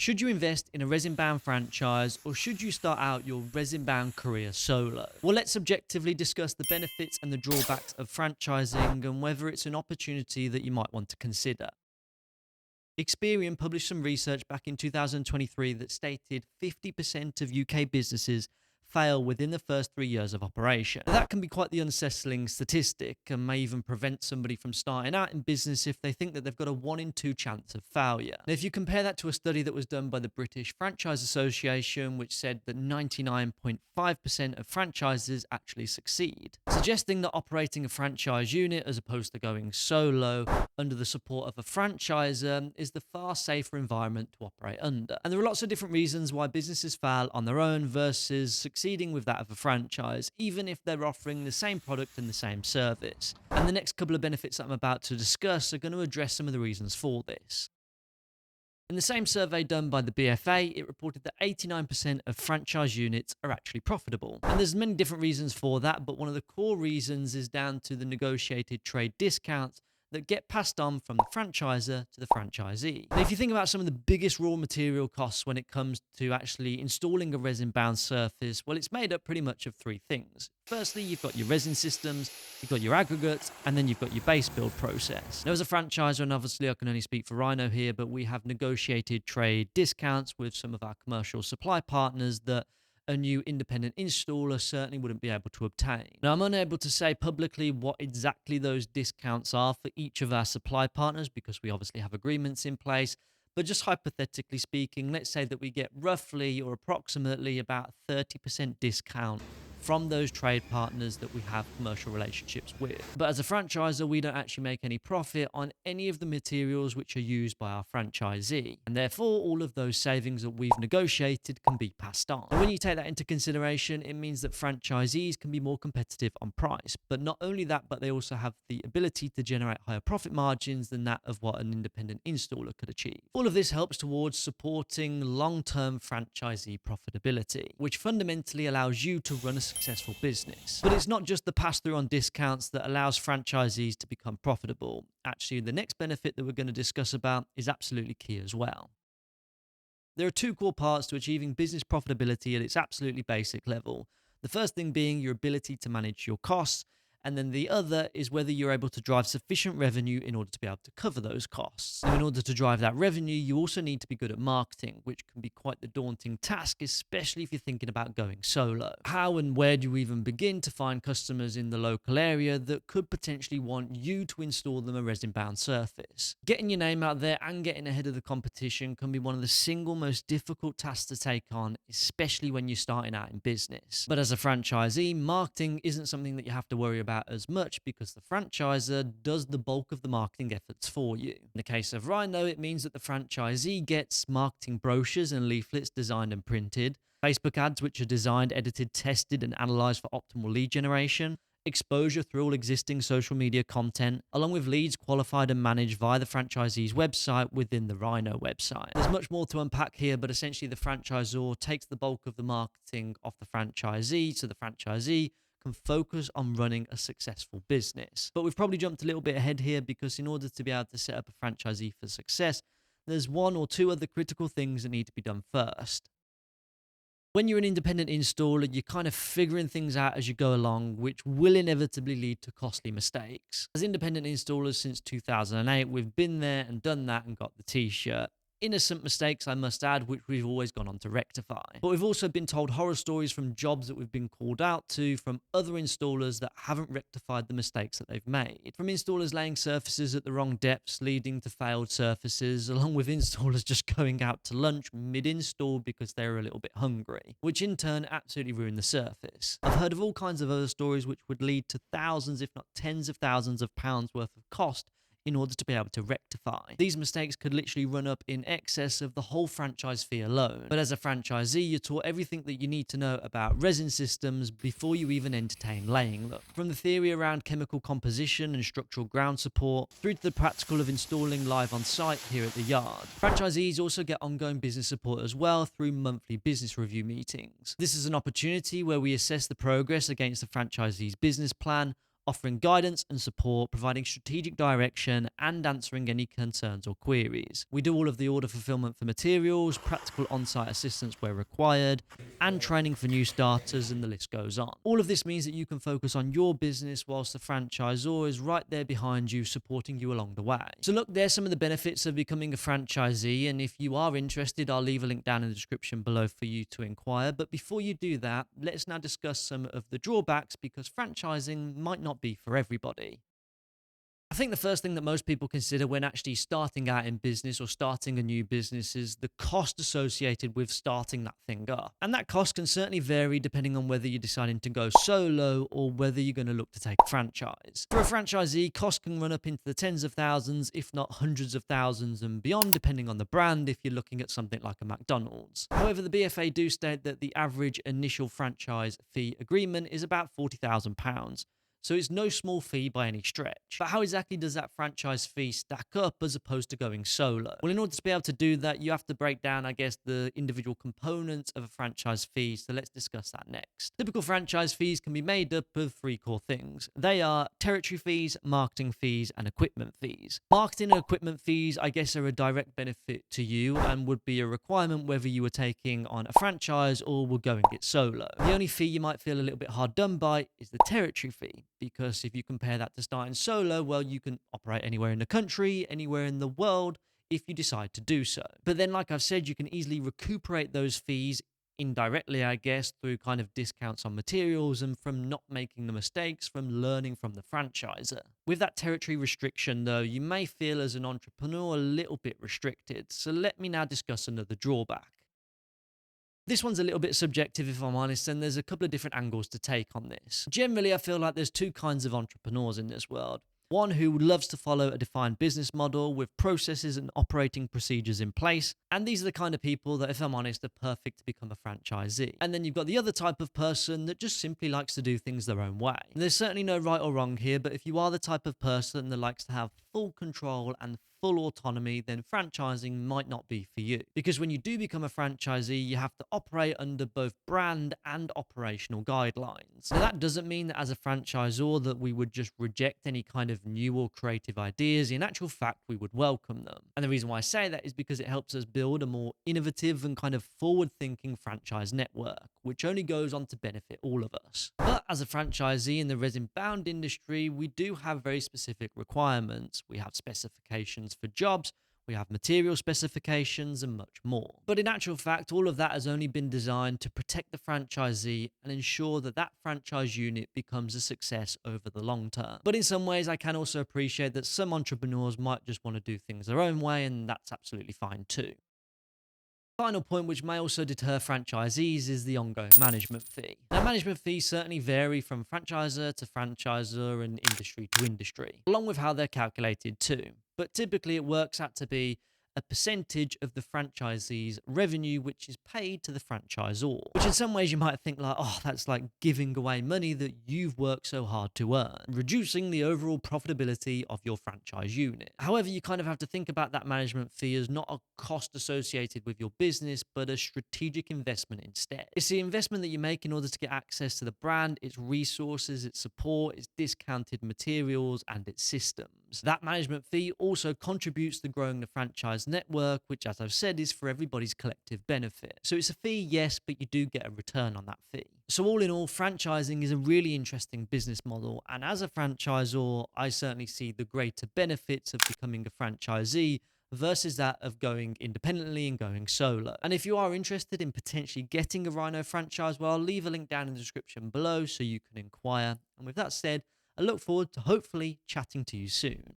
Should you invest in a resin-bound franchise or should you start out your resin-bound career solo? Well, let's objectively discuss the benefits and the drawbacks of franchising and whether it's an opportunity that you might want to consider. Experian published some research back in 2023 that stated 50% of UK businesses fail within the first 3 years of operation. Now, that can be quite the unsettling statistic and may even prevent somebody from starting out in business if they think that they've got a 1 in 2 chance of failure. Now, if you compare that to a study that was done by the British Franchise Association, which said that 99.5% of franchises actually succeed, suggesting that operating a franchise unit as opposed to going solo under the support of a franchisor is the far safer environment to operate under. And there are lots of different reasons why businesses fail on their own versus succeeding with that of a franchise, even if they're offering the same product and the same service. And the next couple of benefits that I'm about to discuss are going to address some of the reasons for this. In the same survey done by the BFA, it reported that 89% of franchise units are actually profitable. And there's many different reasons for that, but one of the core reasons is down to the negotiated trade discounts that get passed on from the franchisor to the franchisee. Now, if you think about some of the biggest raw material costs when it comes to actually installing a resin-bound surface, well, it's made up pretty much of 3 things. Firstly, you've got your resin systems, you've got your aggregates, and then you've got your base build process. Now, as a franchisor, and obviously I can only speak for Rhino here, but we have negotiated trade discounts with some of our commercial supply partners that a new independent installer certainly wouldn't be able to obtain. Now, I'm unable to say publicly what exactly those discounts are for each of our supply partners because we obviously have agreements in place. But just hypothetically speaking, let's say that we get roughly or approximately about 30% discount from those trade partners that we have commercial relationships with. But as a franchisor, we don't actually make any profit on any of the materials which are used by our franchisee. And therefore, all of those savings that we've negotiated can be passed on. And when you take that into consideration, it means that franchisees can be more competitive on price. But not only that, but they also have the ability to generate higher profit margins than that of what an independent installer could achieve. All of this helps towards supporting long-term franchisee profitability, which fundamentally allows you to run a successful business. But it's not just the pass-through on discounts that allows franchisees to become profitable. Actually, the next benefit that we're going to discuss about is absolutely key as well. There are 2 core parts to achieving business profitability at its absolutely basic level. The first thing being your ability to manage your costs, and then the other is whether you're able to drive sufficient revenue in order to be able to cover those costs. Now, in order to drive that revenue, you also need to be good at marketing, which can be quite the daunting task, especially if you're thinking about going solo. How and where do you even begin to find customers in the local area that could potentially want you to install them a resin-bound surface? Getting your name out there and getting ahead of the competition can be one of the single most difficult tasks to take on, especially when you're starting out in business. But as a franchisee, marketing isn't something that you have to worry about as much because the franchisor does the bulk of the marketing efforts for you. In the case of Rhino, it means that the franchisee gets marketing brochures and leaflets designed and printed, Facebook ads which are designed, edited, tested, and analyzed for optimal lead generation, exposure through all existing social media content, along with leads qualified and managed via the franchisee's website within the Rhino website. There's much more to unpack here, but essentially the franchisor takes the bulk of the marketing off the franchisee, so the franchisee can focus on running a successful business. But we've probably jumped a little bit ahead here because in order to be able to set up a franchisee for success, there's 1 or 2 other critical things that need to be done first. When you're an independent installer, you're kind of figuring things out as you go along, which will inevitably lead to costly mistakes. As independent installers since 2008, we've been there and done that and got the t-shirt. Innocent mistakes, I must add, which we've always gone on to rectify. But we've also been told horror stories from jobs that we've been called out to from other installers that haven't rectified the mistakes that they've made. From installers laying surfaces at the wrong depths, leading to failed surfaces, along with installers just going out to lunch mid-install because they were a little bit hungry, which in turn absolutely ruined the surface. I've heard of all kinds of other stories which would lead to thousands, if not tens of thousands of pounds worth of cost in order to be able to rectify. These mistakes could literally run up in excess of the whole franchise fee alone. But as a franchisee, you're taught everything that you need to know about resin systems before you even entertain laying them. From the theory around chemical composition and structural ground support, through to the practical of installing live on site here at the yard. Franchisees also get ongoing business support as well through monthly business review meetings. This is an opportunity where we assess the progress against the franchisee's business plan, offering guidance and support, providing strategic direction, and answering any concerns or queries. We do all of the order fulfillment for materials, practical on-site assistance where required, and training for new starters, and the list goes on. All of this means that you can focus on your business whilst the franchisor is right there behind you, supporting you along the way. So look, there's some of the benefits of becoming a franchisee, and if you are interested, I'll leave a link down in the description below for you to inquire. But before you do that, let's now discuss some of the drawbacks, because franchising might not be for everybody. I think the first thing that most people consider when actually starting out in business or starting a new business is the cost associated with starting that thing up. And that cost can certainly vary depending on whether you're deciding to go solo or whether you're going to look to take a franchise. For a franchisee, costs can run up into the tens of thousands, if not hundreds of thousands and beyond, depending on the brand, if you're looking at something like a McDonald's. However, the BFA do state that the average initial franchise fee agreement is about £40,000. So it's no small fee by any stretch. But how exactly does that franchise fee stack up as opposed to going solo? Well, in order to be able to do that, you have to break down, I guess, the individual components of a franchise fee. So let's discuss that next. Typical franchise fees can be made up of three core things. They are territory fees, marketing fees, and equipment fees. Marketing and equipment fees, I guess, are a direct benefit to you and would be a requirement whether you were taking on a franchise or were going it solo. The only fee you might feel a little bit hard done by is the territory fee, because if you compare that to starting solo, well, you can operate anywhere in the country, anywhere in the world, if you decide to do so. But then, like I've said, you can easily recuperate those fees indirectly, I guess, through kind of discounts on materials and from not making the mistakes, from learning from the franchisor. With that territory restriction, though, you may feel as an entrepreneur a little bit restricted. So let me now discuss another drawback. This one's a little bit subjective, if I'm honest, and there's a couple of different angles to take on this. Generally, I feel like there's two kinds of entrepreneurs in this world. One who loves to follow a defined business model with processes and operating procedures in place. And these are the kind of people that, if I'm honest, are perfect to become a franchisee. And then you've got the other type of person that just simply likes to do things their own way. There's certainly no right or wrong here, but if you are the type of person that likes to have full control and full autonomy, then franchising might not be for you. Because when you do become a franchisee, you have to operate under both brand and operational guidelines. Now, that doesn't mean that as a franchisor that we would just reject any kind of new or creative ideas. In actual fact, we would welcome them. And the reason why I say that is because it helps us build a more innovative and kind of forward-thinking franchise network, which only goes on to benefit all of us. But as a franchisee in the resin-bound industry, we do have very specific requirements. We have specifications for jobs, we have material specifications, and much more. But in actual fact, all of that has only been designed to protect the franchisee and ensure that that franchise unit becomes a success over the long term. But in some ways, I can also appreciate that some entrepreneurs might just want to do things their own way, and that's absolutely fine too. Final point, which may also deter franchisees, is the ongoing management fee. Now, management fees certainly vary from franchisor to franchisor and industry to industry, along with how they're calculated too. But typically it works out to be a percentage of the franchisee's revenue, which is paid to the franchisor. Which in some ways you might think like, oh, that's like giving away money that you've worked so hard to earn, reducing the overall profitability of your franchise unit. However, you kind of have to think about that management fee as not a cost associated with your business, but a strategic investment instead. It's the investment that you make in order to get access to the brand, its resources, its support, its discounted materials, and its systems. That management fee also contributes to growing the franchise network, which, as I've said, is for everybody's collective benefit. So it's a fee, yes, but you do get a return on that fee. So all in all, franchising is a really interesting business model. And as a franchisor, I certainly see the greater benefits of becoming a franchisee versus that of going independently and going solo. And if you are interested in potentially getting a Rhino franchise, well, I'll leave a link down in the description below so you can inquire. And with that said, I look forward to hopefully chatting to you soon.